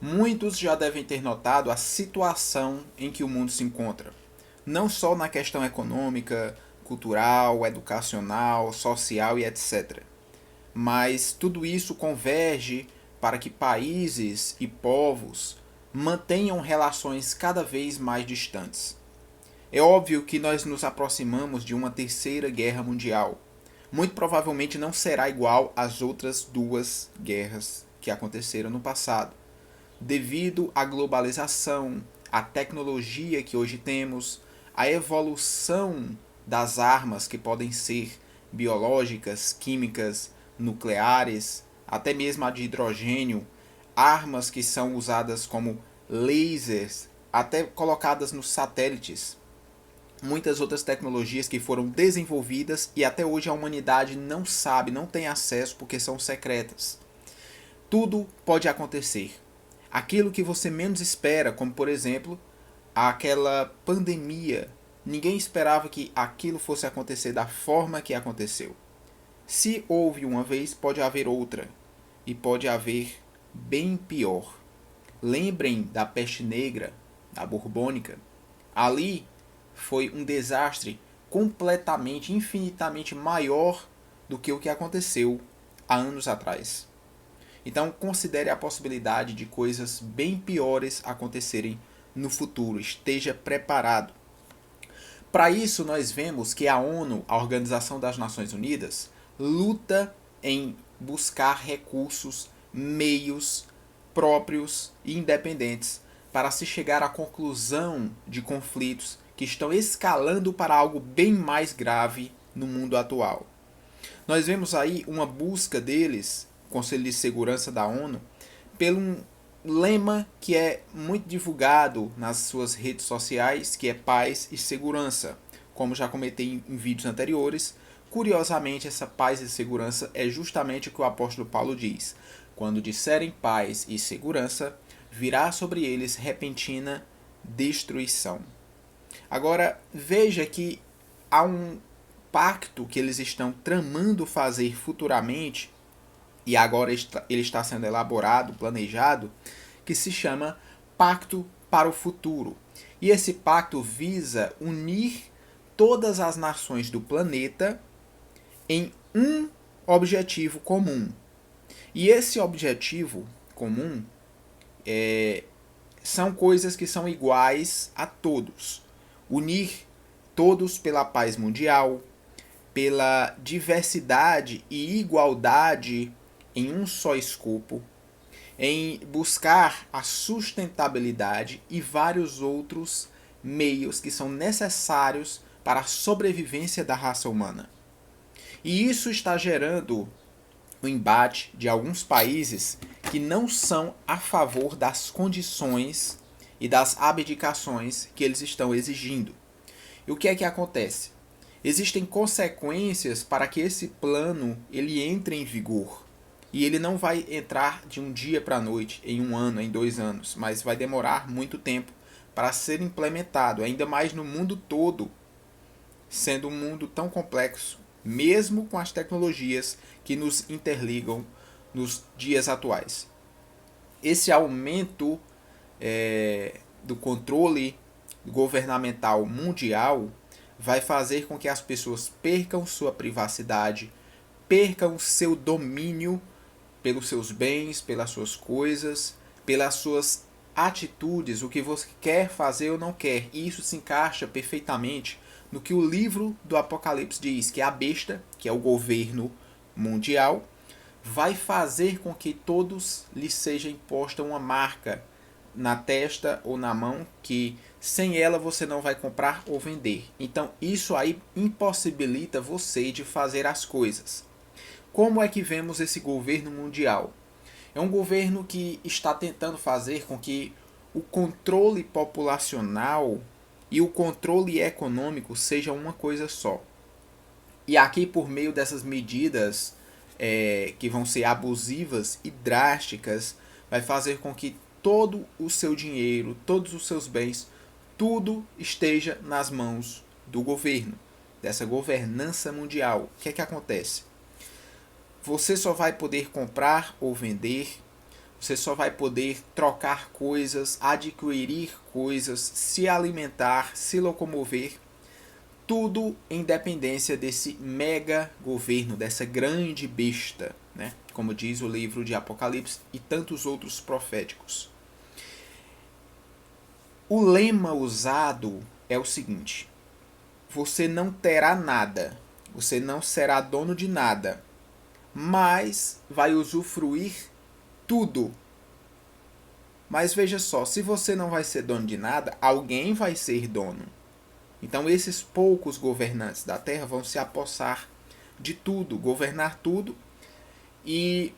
Muitos já devem ter notado a situação em que o mundo se encontra, não só na questão econômica, cultural, educacional, social e etc. Mas tudo isso converge para que países e povos mantenham relações cada vez mais distantes. É óbvio que nós nos aproximamos de uma terceira guerra mundial. Muito provavelmente não será igual às outras duas guerras que aconteceram no passado, devido à globalização, à tecnologia que hoje temos, à evolução das armas que podem ser biológicas, químicas, nucleares, até mesmo a de hidrogênio, armas que são usadas como lasers, até colocadas nos satélites. Muitas outras tecnologias que foram desenvolvidas e até hoje a humanidade não sabe, não tem acesso porque são secretas. Tudo pode acontecer. Aquilo que você menos espera, como por exemplo, aquela pandemia. Ninguém esperava que aquilo fosse acontecer da forma que aconteceu. Se houve uma vez, pode haver outra. E pode haver bem pior. Lembrem da peste negra, da burbônica. Ali foi um desastre completamente, infinitamente maior do que o que aconteceu há anos atrás. Então considere a possibilidade de coisas bem piores acontecerem no futuro. Esteja preparado. Para isso, nós vemos que a ONU, a Organização das Nações Unidas, luta em buscar recursos, meios próprios e independentes para se chegar à conclusão de conflitos que estão escalando para algo bem mais grave no mundo atual. Nós vemos aí uma busca deles, Conselho de Segurança da ONU, pelo um lema que é muito divulgado nas suas redes sociais, que é paz e segurança. Como já comentei em vídeos anteriores, curiosamente essa paz e segurança é justamente o que o apóstolo Paulo diz. Quando disserem paz e segurança, virá sobre eles repentina destruição. Agora, veja que há um pacto que eles estão tramando fazer futuramente, e agora ele está sendo elaborado, planejado, que se chama Pacto para o Futuro. E esse pacto visa unir todas as nações do planeta em um objetivo comum. E esse objetivo comum são coisas que são iguais a todos. Unir todos pela paz mundial, pela diversidade e igualdade em um só escopo, em buscar a sustentabilidade e vários outros meios que são necessários para a sobrevivência da raça humana. E isso está gerando o embate de alguns países que não são a favor das condições e das abdicações que eles estão exigindo. E o que é que acontece? Existem consequências para que esse plano ele entre em vigor. E ele não vai entrar de um dia para a noite, em um ano, em 2 anos, mas vai demorar muito tempo para ser implementado, ainda mais no mundo todo, sendo um mundo tão complexo, mesmo com as tecnologias que nos interligam nos dias atuais. Esse aumento do controle governamental mundial vai fazer com que as pessoas percam sua privacidade, percam seu domínio pelos seus bens, pelas suas coisas, pelas suas atitudes, o que você quer fazer ou não quer. E isso se encaixa perfeitamente no que o livro do Apocalipse diz, que a besta, que é o governo mundial, vai fazer com que todos lhes seja imposta uma marca na testa ou na mão que sem ela você não vai comprar ou vender. Então isso aí impossibilita você de fazer as coisas. Como é que vemos esse governo mundial? É um governo que está tentando fazer com que o controle populacional e o controle econômico sejam uma coisa só. E aqui, por meio dessas medidas que vão ser abusivas e drásticas, vai fazer com que todo o seu dinheiro, todos os seus bens, tudo esteja nas mãos do governo, dessa governança mundial. O que acontece? Você só vai poder comprar ou vender, Você só vai poder trocar coisas, adquirir coisas, se alimentar, se locomover, tudo em dependência desse mega governo, dessa grande besta, né? Como diz o livro de Apocalipse e tantos outros proféticos. O lema usado é o seguinte: você não terá nada, você não será dono de nada, mas vai usufruir tudo. Mas veja só, se você não vai ser dono de nada, alguém vai ser dono. Então esses poucos governantes da Terra vão se apossar de tudo, governar tudo e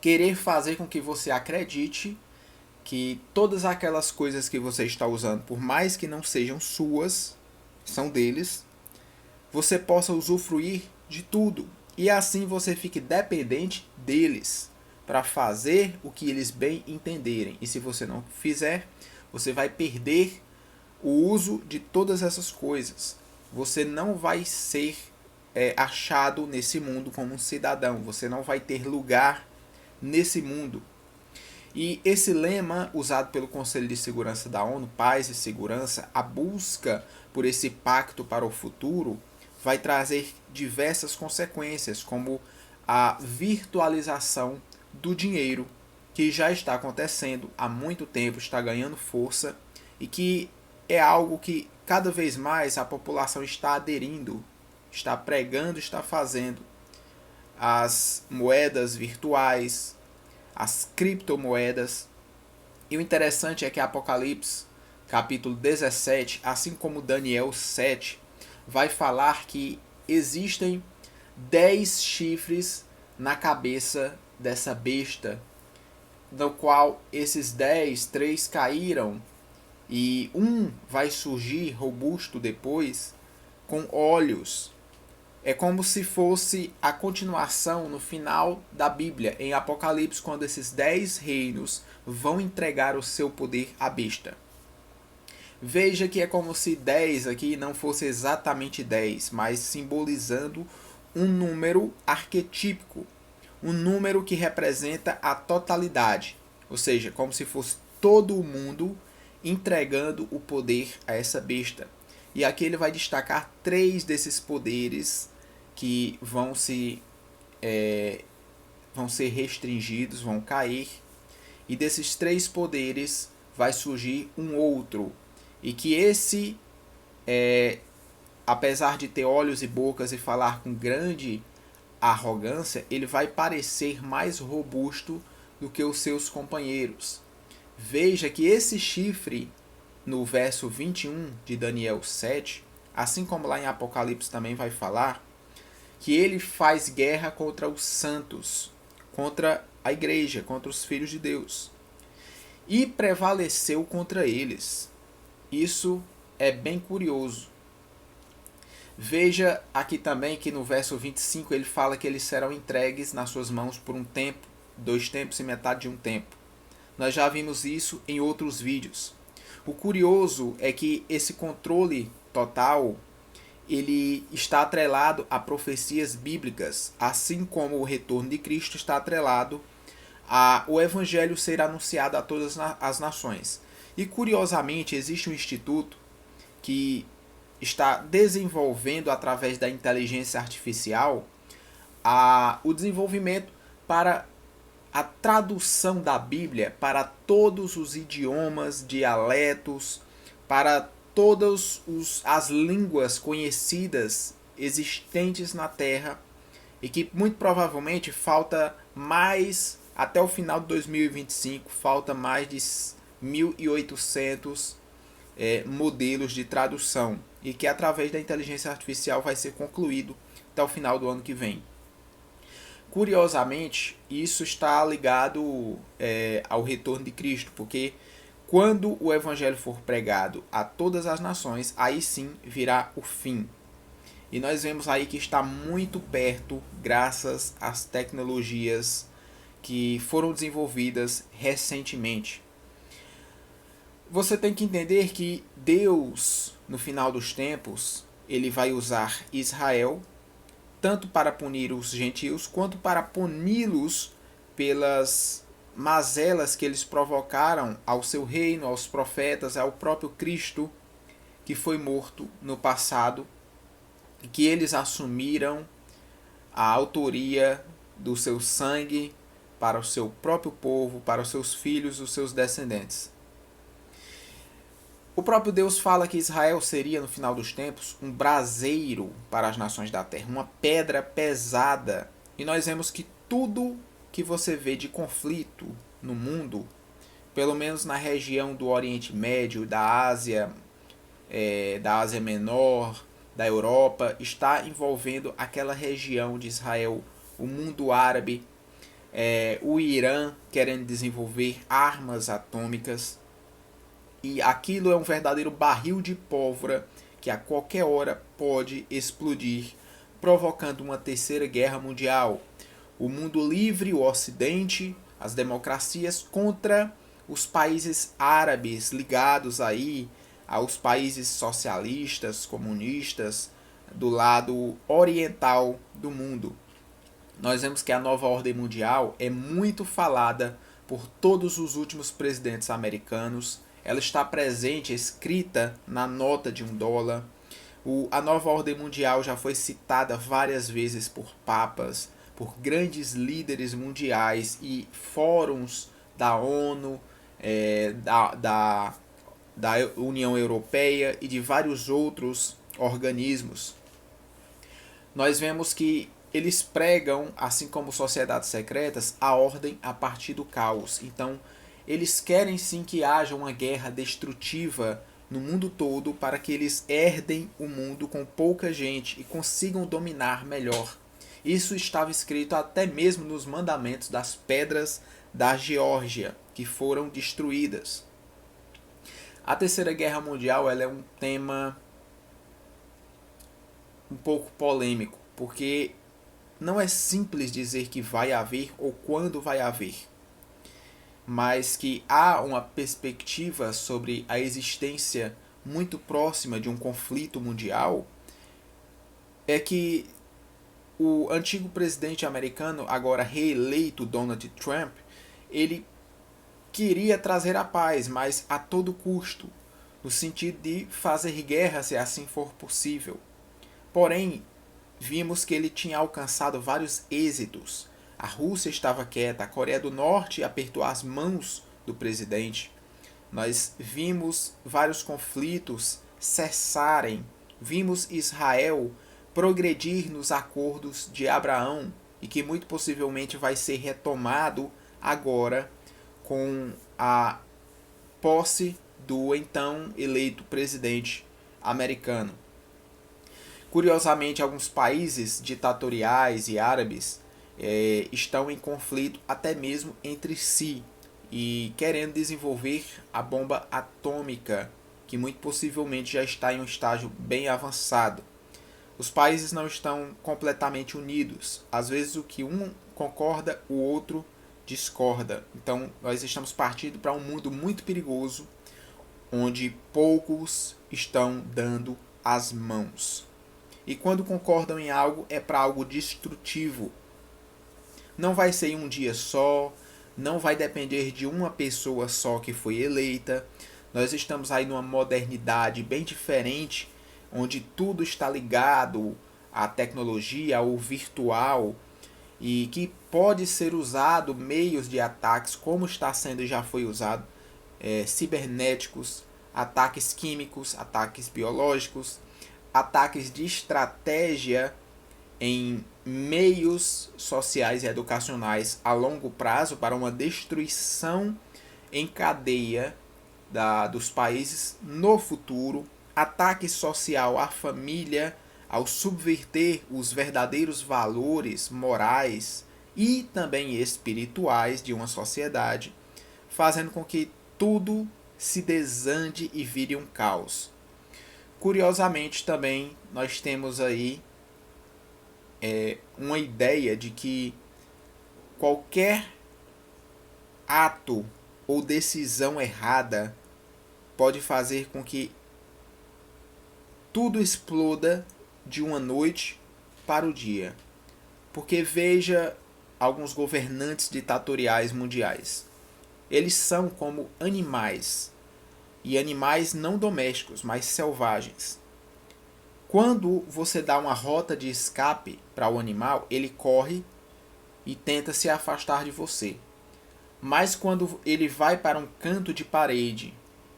querer fazer com que você acredite que todas aquelas coisas que você está usando, por mais que não sejam suas, são deles, você possa usufruir de tudo. E assim você fique dependente deles para fazer o que eles bem entenderem. E se você não fizer, você vai perder o uso de todas essas coisas. Você não vai ser achado nesse mundo como um cidadão. Você não vai ter lugar nesse mundo. E esse lema usado pelo Conselho de Segurança da ONU, Paz e Segurança, a busca por esse pacto para o futuro, vai trazer diversas consequências, como a virtualização do dinheiro, que já está acontecendo há muito tempo, está ganhando força e que é algo que cada vez mais a população está aderindo, está pregando, está fazendo. As moedas virtuais, as criptomoedas. E o interessante é que Apocalipse, capítulo 17, assim como Daniel 7, vai falar que existem 10 chifres na cabeça dessa besta, do qual esses 10, 3 caíram e um vai surgir robusto depois com olhos. É como se fosse a continuação no final da Bíblia, em Apocalipse, quando esses 10 reinos vão entregar o seu poder à besta. Veja que é como se 10 aqui não fosse exatamente 10, mas simbolizando um número arquetípico, um número que representa a totalidade, ou seja, como se fosse todo o mundo entregando o poder a essa besta. E aqui ele vai destacar 3 desses poderes que vão ser restringidos, vão cair. E desses 3 poderes vai surgir um outro. E que esse, apesar de ter olhos e bocas e falar com grande arrogância, ele vai parecer mais robusto do que os seus companheiros. Veja que esse chifre, no verso 21 de Daniel 7, assim como lá em Apocalipse também vai falar, que ele faz guerra contra os santos, contra a igreja, contra os filhos de Deus. E prevaleceu contra eles. Isso é bem curioso. Veja aqui também que no verso 25 ele fala que eles serão entregues nas suas mãos por um tempo, 2 tempos e metade de um tempo. Nós já vimos isso em outros vídeos. O curioso é que esse controle total ele está atrelado a profecias bíblicas, assim como o retorno de Cristo está atrelado o evangelho ser anunciado a todas as nações. E curiosamente existe um instituto que está desenvolvendo através da inteligência artificial o desenvolvimento para a tradução da Bíblia para todos os idiomas, dialetos, para todas as línguas conhecidas existentes na Terra, e que muito provavelmente falta mais, até o final de 2025, falta mais de 1.800 modelos de tradução, e que através da inteligência artificial vai ser concluído até o final do ano que vem. Curiosamente, isso está ligado ao retorno de Cristo, porque quando o evangelho for pregado a todas as nações, aí sim virá o fim. E nós vemos aí que está muito perto, graças às tecnologias que foram desenvolvidas recentemente. Você tem que entender que Deus, no final dos tempos, ele vai usar Israel tanto para punir os gentios, quanto para puni-los pelas mazelas que eles provocaram ao seu reino, aos profetas, ao próprio Cristo, que foi morto no passado, e que eles assumiram a autoria do seu sangue para o seu próprio povo, para os seus filhos, os seus descendentes. O próprio Deus fala que Israel seria, no final dos tempos, um braseiro para as nações da terra, uma pedra pesada. E nós vemos que tudo que você vê de conflito no mundo, pelo menos na região do Oriente Médio, da Ásia Menor, da Europa, está envolvendo aquela região de Israel, o mundo árabe, o Irã querendo desenvolver armas atômicas. E aquilo é um verdadeiro barril de pólvora que a qualquer hora pode explodir, provocando uma terceira guerra mundial. O mundo livre, o Ocidente, as democracias contra os países árabes ligados aí aos países socialistas, comunistas do lado oriental do mundo. Nós vemos que a nova ordem mundial é muito falada por todos os últimos presidentes americanos. Ela está presente, escrita na nota de $1. A nova ordem mundial já foi citada várias vezes por papas, por grandes líderes mundiais e fóruns da ONU, da União Europeia e de vários outros organismos. Nós vemos que eles pregam, assim como sociedades secretas, a ordem a partir do caos. Então, eles querem sim que haja uma guerra destrutiva no mundo todo para que eles herdem o mundo com pouca gente e consigam dominar melhor. Isso estava escrito até mesmo nos mandamentos das pedras da Geórgia, que foram destruídas. A Terceira Guerra Mundial ela é um tema um pouco polêmico, porque não é simples dizer que vai haver ou quando vai haver, mas que há uma perspectiva sobre a existência muito próxima de um conflito mundial, é que o antigo presidente americano, agora reeleito Donald Trump, ele queria trazer a paz, mas a todo custo, no sentido de fazer guerra se assim for possível. Porém, vimos que ele tinha alcançado vários êxitos. A Rússia estava quieta, a Coreia do Norte apertou as mãos do presidente. Nós vimos vários conflitos cessarem. Vimos Israel progredir nos acordos de Abraão e que muito possivelmente vai ser retomado agora com a posse do então eleito presidente americano. Curiosamente, alguns países ditatoriais e árabes estão em conflito até mesmo entre si e querendo desenvolver a bomba atômica, que muito possivelmente já está em um estágio bem avançado. Os países não estão completamente unidos. Às vezes o que um concorda, o outro discorda. Então nós estamos partindo para um mundo muito perigoso, onde poucos estão dando as mãos. E quando concordam em algo, é para algo destrutivo. Não vai ser em um dia só, não vai depender de uma pessoa só que foi eleita. Nós estamos aí numa modernidade bem diferente, onde tudo está ligado à tecnologia, ao virtual, e que pode ser usado meios de ataques, como está sendo e já foi usado, cibernéticos, ataques químicos, ataques biológicos, ataques de estratégia em meios sociais e educacionais a longo prazo para uma destruição em cadeia dos países no futuro, ataque social à família, ao subverter os verdadeiros valores morais e também espirituais de uma sociedade, fazendo com que tudo se desande e vire um caos. Curiosamente também nós temos aí uma ideia de que qualquer ato ou decisão errada pode fazer com que tudo exploda de uma noite para o dia. Porque veja alguns governantes ditatoriais mundiais. Eles são como animais, e animais não domésticos, mas selvagens. Quando você dá uma rota de escape para o animal, ele corre e tenta se afastar de você. Mas quando ele vai para um canto de parede,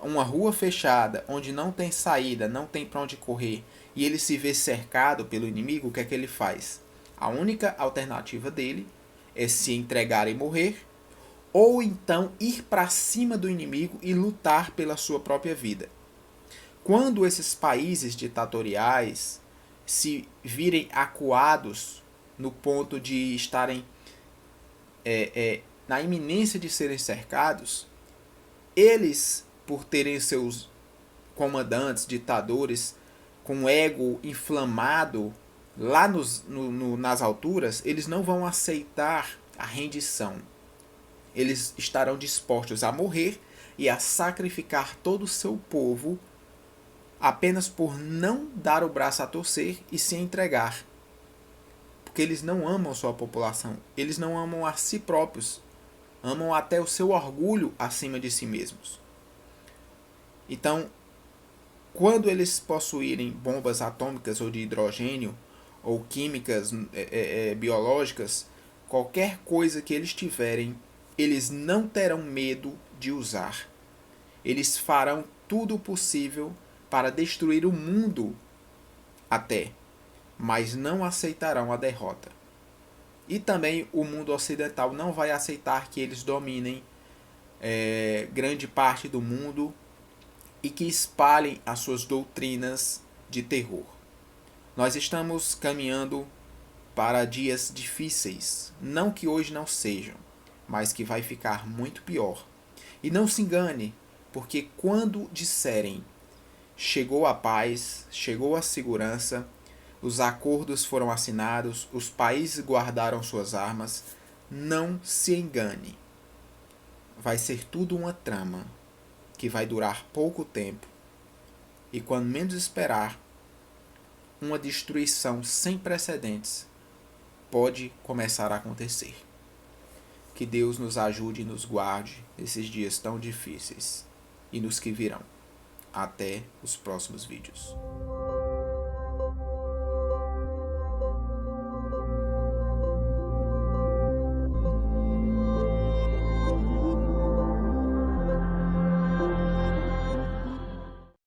uma rua fechada, onde não tem saída, não tem para onde correr, e ele se vê cercado pelo inimigo, o que é que ele faz? A única alternativa dele é se entregar e morrer, ou então ir para cima do inimigo e lutar pela sua própria vida. Quando esses países ditatoriais se virem acuados no ponto de estarem na iminência de serem cercados, eles, por terem seus comandantes, ditadores, com ego inflamado lá nas alturas, eles não vão aceitar a rendição. Eles estarão dispostos a morrer e a sacrificar todo o seu povo apenas por não dar o braço a torcer e se entregar. Porque eles não amam sua população, eles não amam a si próprios, amam até o seu orgulho acima de si mesmos. Então, quando eles possuírem bombas atômicas ou de hidrogênio, ou químicas biológicas, qualquer coisa que eles tiverem, eles não terão medo de usar. Eles farão tudo o possível para destruir o mundo até, mas não aceitarão a derrota. E também o mundo ocidental não vai aceitar que eles dominem grande parte do mundo e que espalhem as suas doutrinas de terror. Nós estamos caminhando para dias difíceis, não que hoje não sejam, mas que vai ficar muito pior. E não se engane, porque quando disserem chegou a paz, chegou a segurança, os acordos foram assinados, os países guardaram suas armas, não se engane. Vai ser tudo uma trama que vai durar pouco tempo e, quando menos esperar, uma destruição sem precedentes pode começar a acontecer. Que Deus nos ajude e nos guarde nesses dias tão difíceis e nos que virão. Até os próximos vídeos.